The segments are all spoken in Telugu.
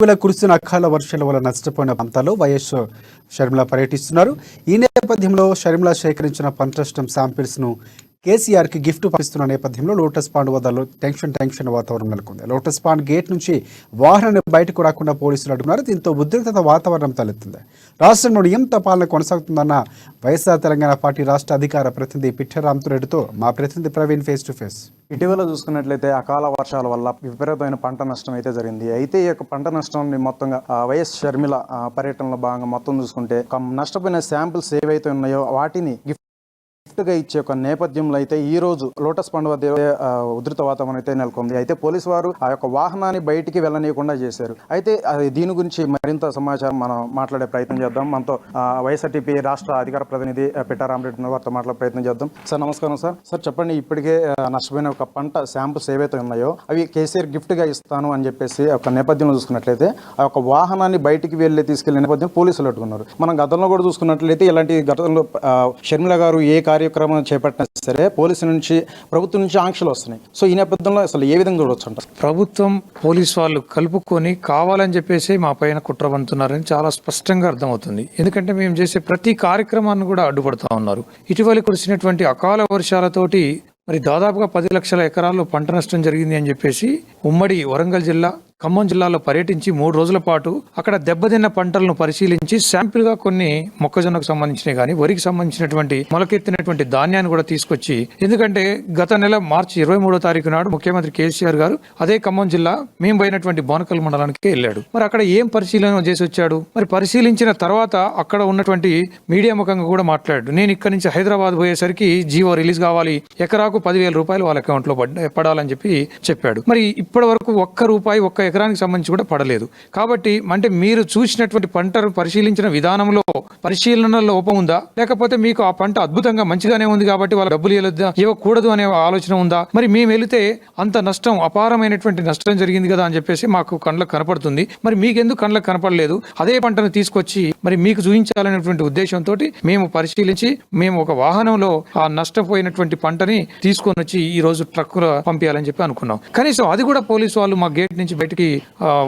కురుస్తున్న అకాల వర్షాల వల్ల నష్టపోయిన ప్రాంతాల్లో వైఎస్ షర్మిల పర్యటిస్తున్నారు. ఈ నేపథ్యంలో షర్మిల సేకరించిన పంట నష్టం శాంపిల్స్ ను కేసీఆర్కి గిఫ్ట్ పంపిస్తున్న నేపథ్యంలో లోటస్ పాండ్ వద్ద టెన్షన్ వాతావరణం నెలకొంది. లోటస్ పాండ్ గేట్ నుంచి వాహనాన్ని బయటకు రాకుండా పోలీసులు అడ్డుకున్నారు. దీంతో ఉద్రిక్తత వాతావరణం తలెత్తింది. రాష్ట్రంలో నియంత పాలన కొనసాగుతుందన్న వైఎస్ఆర్ తెలంగాణ పార్టీ రాష్ట్ర అధికార ప్రతినిధి పిఠ రామతురెడ్డితో మా ప్రతినిధి ప్రవీణ్ ఫేస్ టు ఫేస్. ఇటీవల చూసుకున్నట్లయితే అకాల వర్షాల వల్ల విపరీతమైన పంట నష్టం అయితే జరిగింది. అయితే ఈ యొక్క పంట నష్టాన్ని మొత్తంగా వైఎస్ షర్మిల పర్యటనలో భాగంగా మొత్తం చూసుకుంటే నష్టపోయిన శాంపిల్స్ ఏవైతే ఉన్నాయో వాటిని గిఫ్ట్గా ఇచ్చే ఒక నేపథ్యంలో అయితే ఈ రోజు లోటస్ పాండ్ వద్ద ఉధృత వాతావరణం అయితే నెలకొంది. అయితే పోలీసు వారు ఆ యొక్క వాహనాన్ని బయటికి వెళ్ళనీయకుండా చేశారు. అయితే దీని గురించి మరింత సమాచారం మనం మాట్లాడే ప్రయత్నం చేద్దాం. మనతో వైఎస్ఆర్టీపీ రాష్ట్ర అధికార ప్రతినిధి పిఠ రామరెడ్డి వారితో మాట్లాడే ప్రయత్నం చేద్దాం. సార్ నమస్కారం. సార్ చెప్పండి, ఇప్పటికే నష్టపోయిన ఒక పంట శాంపుల్స్ ఏవైతే ఉన్నాయో అవి కేసీఆర్ గిఫ్ట్గా ఇస్తాను అని చెప్పేసి ఒక నేపథ్యంలో చూసుకున్నట్లయితే ఆ యొక్క వాహనాన్ని బయటికి వెళ్ళి తీసుకెళ్లే నేపథ్యం పోలీసులు అడ్డుకున్నారు. మనం గతంలో కూడా చూసుకున్నట్లయితే ఇలాంటి గతంలో షర్మిల గారు ఏ కార్యక్రమం చేపట్టినా సరే పోలీసు నుంచి ప్రభుత్వం నుంచి ఆంక్షలు వస్తున్నాయి. సో ఈ నేపథ్యంలో అసలు ఏ విధంగా చూడవచ్చు అంటారు? ప్రభుత్వం పోలీసు వాళ్ళు కలుపుకొని కావాలని చెప్పేసి మా పైన కుట్రబంతున్నారని చాలా స్పష్టంగా అర్థమవుతుంది. ఎందుకంటే మేము చేసే ప్రతి కార్యక్రమాన్ని కూడా అడ్డుపడుతూ ఉన్నారు. ఇటీవల కురిసినటువంటి అకాల వర్షాలతోటి మరి దాదాపుగా 10 లక్షల ఎకరాల్లో పంట నష్టం జరిగింది అని చెప్పేసి ఉమ్మడి వరంగల్ జిల్లా, ఖమ్మం జిల్లాలో పర్యటించి 3 రోజుల పాటు అక్కడ దెబ్బతిన్న పంటలను పరిశీలించి శాంపిల్ గా కొన్ని మొక్కజొన్నకు సంబంధించినవి కానీ వరికి సంబంధించినటువంటి మొలకెత్తినటువంటి ధాన్యాన్ని కూడా తీసుకొచ్చి, ఎందుకంటే గత నెల మార్చి 23వ తారీఖు నాడు ముఖ్యమంత్రి కేసీఆర్ గారు అదే ఖమ్మం జిల్లా మేము పోయినటువంటి బోనకల్ మండలానికి వెళ్ళాడు. మరి అక్కడ ఏం పరిశీలన చేసి వచ్చాడు? మరి పరిశీలించిన తర్వాత అక్కడ ఉన్నటువంటి మీడియా ముఖంగా కూడా మాట్లాడాడు. నేను ఇక్కడ నుంచి హైదరాబాద్ పోయేసరికి జీవో రిలీజ్ కావాలి, ఎకరాకు 10,000 రూపాయలు వాళ్ళ అకౌంట్ లో పడాలని చెప్పాడు. మరి ఇప్పటి వరకు ఒక్క ఎకరానికి సంబంధించి కూడా పడలేదు. కాబట్టి అంటే మీరు చూసినటువంటి పంటను పరిశీలించిన విధానంలో పరిశీలన లోపం ఉందా, లేకపోతే మీకు ఆ పంట అద్భుతంగా మంచిగానే ఉంది కాబట్టి వాళ్ళ డబ్బులు ఇవ్వకూడదు అనే ఆలోచన ఉందా? మరి మేము వెళితే అంత నష్టం, అపారమైనటువంటి నష్టం జరిగింది కదా అని చెప్పేసి మాకు కళ్ళకు కనపడుతుంది. మరి మీకెందుకు కళ్ళకు కనపడలేదు? అదే పంటను తీసుకొచ్చి మరి మీకు చూపించాలనేటువంటి ఉద్దేశంతో మేము పరిశీలించి మేము ఒక వాహనంలో ఆ నష్టపోయినటువంటి పంటని తీసుకొని వచ్చి ఈ రోజు ట్రక్కులో పంపించాలని చెప్పి అనుకున్నాం. కనీసం అది కూడా పోలీసు వాళ్ళు మా గేట్ నుంచి బయటికి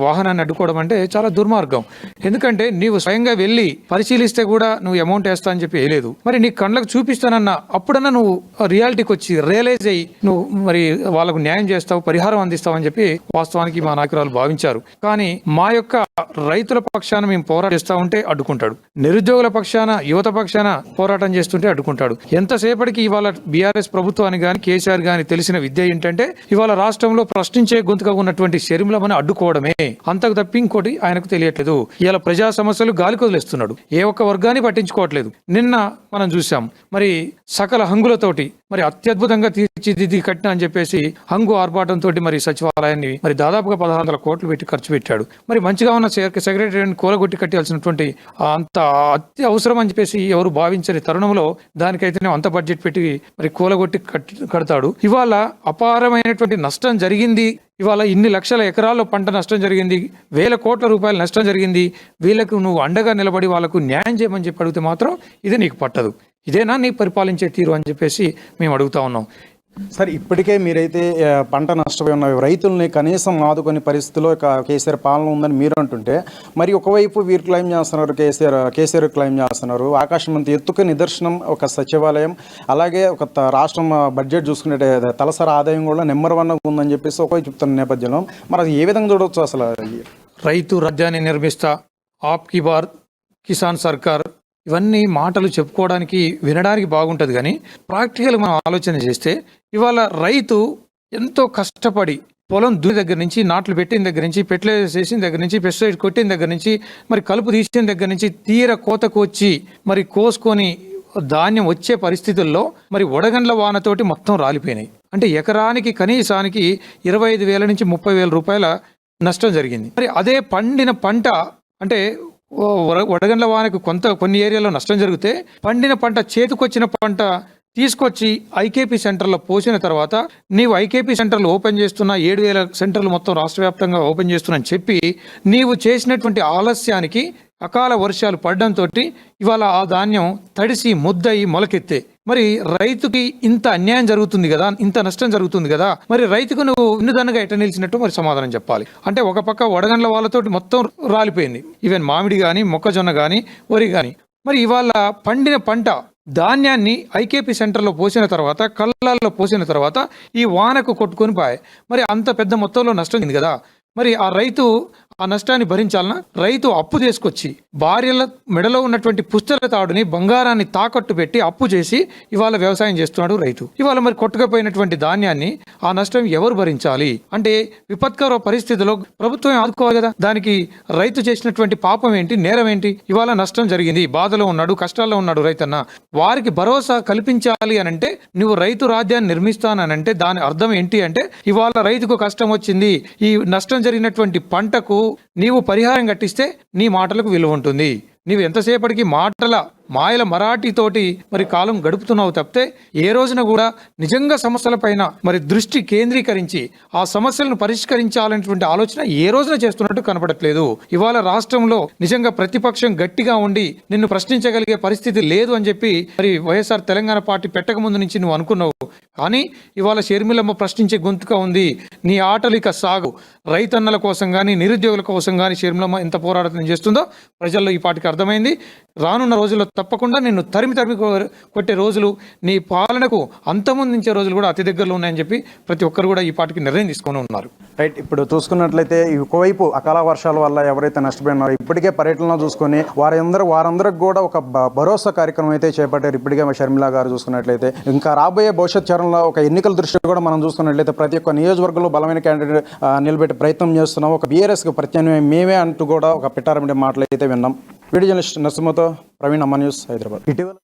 వాహనాన్ని అడ్డుకోవడం అంటే చాలా దుర్మార్గం. ఎందుకంటే నీవు స్వయంగా వెళ్ళి పరిశీలిస్తే కూడా నువ్వు అమౌంట్ వేస్తా అని చెప్పి వేయలేదు. మరి నీ కళ్ళకు చూపిస్తానన్నా అప్పుడన్నా నువ్వు రియాలిటీకి వచ్చి రియలైజ్ అయ్యి నువ్వు మరి వాళ్ళకు న్యాయం చేస్తావు, పరిహారం అందిస్తావు అని చెప్పి వాస్తవానికి మా నాయకురాలు భావించారు. కానీ మా యొక్క రైతుల పక్షాన మేము పోరాటం చేస్తా ఉంటే అడ్డుకుంటాడు, నిరుద్యోగుల పక్షాన యువత పక్షాన పోరాటం చేస్తుంటే అడ్డుకుంటాడు. ఎంతసేపటికి ఇవాళ బీఆర్ఎస్ ప్రభుత్వానికి కానీ కేసీఆర్ గాని తెలిసిన విద్య ఏంటంటే ఇవాళ రాష్ట్రంలో ప్రశ్నించే గొంతుగా ఉన్నటువంటి షర్మిలమని అడ్డుకోవడమే, అంతకు తప్పి ఇంకోటి ఆయనకు తెలియట్లేదు. ఇలా ప్రజా సమస్యలు గాలికి వదిలేస్తున్నాడు, ఏ ఒక్క వర్గాన్ని పట్టించుకోవట్లేదు. నిన్న మనం చూసాం మరి సకల హంగులతోటి మరి అత్యద్భుతంగా తీర్చిదిద్ది కట్టిన అని చెప్పేసి హంగు ఆర్భాటంతో మరి సచివాలయాన్ని మరి దాదాపుగా 1600 కోట్లు పెట్టి ఖర్చు పెట్టాడు. మరి మంచిగా ఉన్న సెక్రటరీని కూలగొట్టి కట్టాల్సినటువంటి అంత అతి అవసరం అని చెప్పేసి ఎవరు భావించని తరుణంలో దానికైతేనే అంత బడ్జెట్ పెట్టి మరి కూలగొట్టి కడతాడు. ఇవాళ అపారమైనటువంటి నష్టం జరిగింది. ఇవాళ ఇన్ని లక్షల ఎకరాల్లో పంట నష్టం జరిగింది, 1000 కోట్ల రూపాయల నష్టం జరిగింది. వీళ్ళకు నువ్వు అండగా నిలబడి వాళ్ళకు న్యాయం చేయమని చెప్పి అడిగితే మాత్రం ఇది నీకు పట్టదు. ఇదేనా నీ పరిపాలించే తీరు అని చెప్పేసి మేము అడుగుతా ఉన్నాం. సార్, ఇప్పటికే మీరైతే పంట నష్టపోయి ఉన్న రైతుల్ని కనీసం ఆదుకునే పరిస్థితిలో కేసీఆర్ పాలన ఉందని మీరు అంటుంటే, మరి ఒకవైపు వీరు క్లెయిమ్ చేస్తున్నారు, కేసీఆర్ క్లెయిమ్ చేస్తున్నారు. ఆకాశం అంత ఎత్తుకు నిదర్శనం ఒక సచివాలయం, అలాగే ఒక రాష్ట్రం బడ్జెట్ చూసుకునే తలసరి ఆదాయం కూడా నెంబర్ 1 ఉందని చెప్పేసి ఒకవైపు చెప్తున్న నేపథ్యంలో మరి అది ఏ విధంగా చూడవచ్చు? అసలు రైతు రాజ్యాన్ని నిర్మిస్తా, ఆప్కి బార్, కిసాన్ సర్కార్, ఇవన్నీ మాటలు చెప్పుకోవడానికి వినడానికి బాగుంటుంది. కానీ ప్రాక్టికల్ మనం ఆలోచన చేస్తే ఇవాళ రైతు ఎంతో కష్టపడి పొలం దున్ని దగ్గర నుంచి, నాట్లు పెట్టిన దగ్గర నుంచి, ఫెర్టిలైజర్ చేసిన దగ్గర నుంచి, పెస్టిసైడ్ కొట్టిన దగ్గర నుంచి, మరి కలుపు తీసిన దగ్గర నుంచి తీర కోతకు వచ్చి మరి కోసుకొని ధాన్యం వచ్చే పరిస్థితుల్లో మరి వడగండ్ల వానతోటి మొత్తం రాలిపోయినాయి. అంటే ఎకరానికి కనీసానికి 25,000 నుంచి 30,000 రూపాయల నష్టం జరిగింది. మరి అదే పండిన పంట అంటే వడగండ్ల వానకు కొన్ని ఏరియాలో నష్టం జరిగితే పండిన పంట, చేతికొచ్చిన పంట తీసుకొచ్చి ఐకేపీ సెంటర్లో పోసిన తర్వాత నీవు ఐకేపీ సెంటర్లు ఓపెన్ చేస్తున్నా, 7,000 సెంటర్లు మొత్తం రాష్ట్ర వ్యాప్తంగా ఓపెన్ చేస్తున్నా అని చెప్పి నీవు చేసినటువంటి ఆలస్యానికి అకాల వర్షాలు పడడంతో ఇవాళ ఆ ధాన్యం తడిసి ముద్దయి మొలకెత్తే మరి రైతుకి ఇంత అన్యాయం జరుగుతుంది కదా, ఇంత నష్టం జరుగుతుంది కదా, మరి రైతుకు నువ్వు విన్నుదన్నగా ఎట నిలిచినట్టు మరి సమాధానం చెప్పాలి. అంటే ఒక పక్క వడగండ్ల వాళ్ళతోటి మొత్తం రాలిపోయింది, ఈవెన్ మామిడి కానీ మొక్కజొన్న కానీ వరి కానీ. మరి ఇవాళ పండిన పంట ధాన్యాన్ని ఐకేపీ సెంటర్లో పోసిన తర్వాత, కళ్ళల్లో పోసిన తర్వాత ఈ వానకు కొట్టుకొని పోయాయి. మరి అంత పెద్ద మొత్తంలో నష్టం ఉంది కదా, మరి ఆ రైతు ఆ నష్టాన్ని భరించాలన్నా? రైతు అప్పు తీసుకొచ్చి భార్యల మెడలో ఉన్నటువంటి పుస్తల తాడుని బంగారాన్ని తాకట్టు పెట్టి అప్పు చేసి ఇవాళ వ్యవసాయం చేస్తున్నాడు రైతు. ఇవాళ మరి కొట్టుకుపోయినటువంటి ధాన్యాన్ని ఆ నష్టం ఎవరు భరించాలి? అంటే విపత్కర పరిస్థితిలో ప్రభుత్వం ఆదుకోవాలి కదా. దానికి రైతు చేసినటువంటి పాపం ఏంటి, నేరం ఏంటి? ఇవాళ నష్టం జరిగింది, బాధలో ఉన్నాడు, కష్టాల్లో ఉన్నాడు రైతన్న, వారికి భరోసా కల్పించాలి అని అంటే నువ్వు రైతు రాజ్యాన్ని నిర్మిస్తానంటే దాని అర్థం ఏంటి అంటే ఇవాళ రైతుకు కష్టం వచ్చింది, ఈ నష్టం జరిగినటువంటి పంటకు నీవు పరిహారం కట్టిస్తే నీ మాటలకు విలువ ఉంటుంది. నీవు ఎంతసేపటికి మాటల మాయల మరాఠీతోటి మరి కాలం గడుపుతున్నావు తప్పితే ఏ రోజున కూడా నిజంగా సమస్యలపైన మరి దృష్టి కేంద్రీకరించి ఆ సమస్యలను పరిష్కరించాలనేటువంటి ఆలోచన ఏ రోజున చేస్తున్నట్టు కనపడట్లేదు. ఇవాళ రాష్ట్రంలో నిజంగా ప్రతిపక్షం గట్టిగా ఉండి నిన్ను ప్రశ్నించగలిగే పరిస్థితి లేదు అని చెప్పి మరి వైఎస్ఆర్ తెలంగాణ పార్టీ పెట్టక ముందు నుంచి నువ్వు అనుకున్నావు. కానీ ఇవాళ షర్మిలమ్మ ప్రశ్నించే గొంతుగా ఉంది. నీ ఆటలు ఇక సాగు. రైతన్నల కోసం కానీ నిరుద్యోగుల కోసం కానీ షర్మిలమ్మ ఎంత పోరాటం చేస్తుందో ప్రజల్లో ఈ పార్టీకి అర్థమైంది. రానున్న రోజుల్లో తప్పకుండా నిన్ను తరిమి కొట్టే రోజులు, నీ పాలనకు అంతమొందించే రోజులు కూడా అతి దగ్గరలో ఉన్నాయని చెప్పి ప్రతి ఒక్కరు కూడా ఈ పార్టీకి నిర్ణయం తీసుకొని ఉన్నారు. రైట్. ఇప్పుడు చూసుకున్నట్లయితే ఒకవైపు అకాల వర్షాల వల్ల ఎవరైతే నష్టపోయినారో ఇప్పటికే పర్యటనలో చూసుకొని వారందరికి కూడా ఒక భరోసా కార్యక్రమం అయితే చేపట్టారు. ఇప్పటికే షర్మిల గారు చూసుకున్నట్లయితే ఇంకా రాబోయే భవిష్యత్ చరణంలో ఒక ఎన్నికల దృష్టి కూడా మనం చూసుకున్నట్లయితే ప్రతి ఒక్క నియోజకవర్గంలో బలమైన క్యాండిడేట్ నిలబెట్టే ప్రయత్నం చేస్తున్నాం. ఒక బీఆర్ఎస్కి ప్రత్యామ్నాయం మేమే అంటూ కూడా ఒక పిట్టారమిడే మాటలు అయితే విన్నాం. వీడియో జర్నలిస్ట్ నరసింహతో ప్రవీణ్, అమ్మ న్యూస్, హైదరాబాద్. ఇటీవల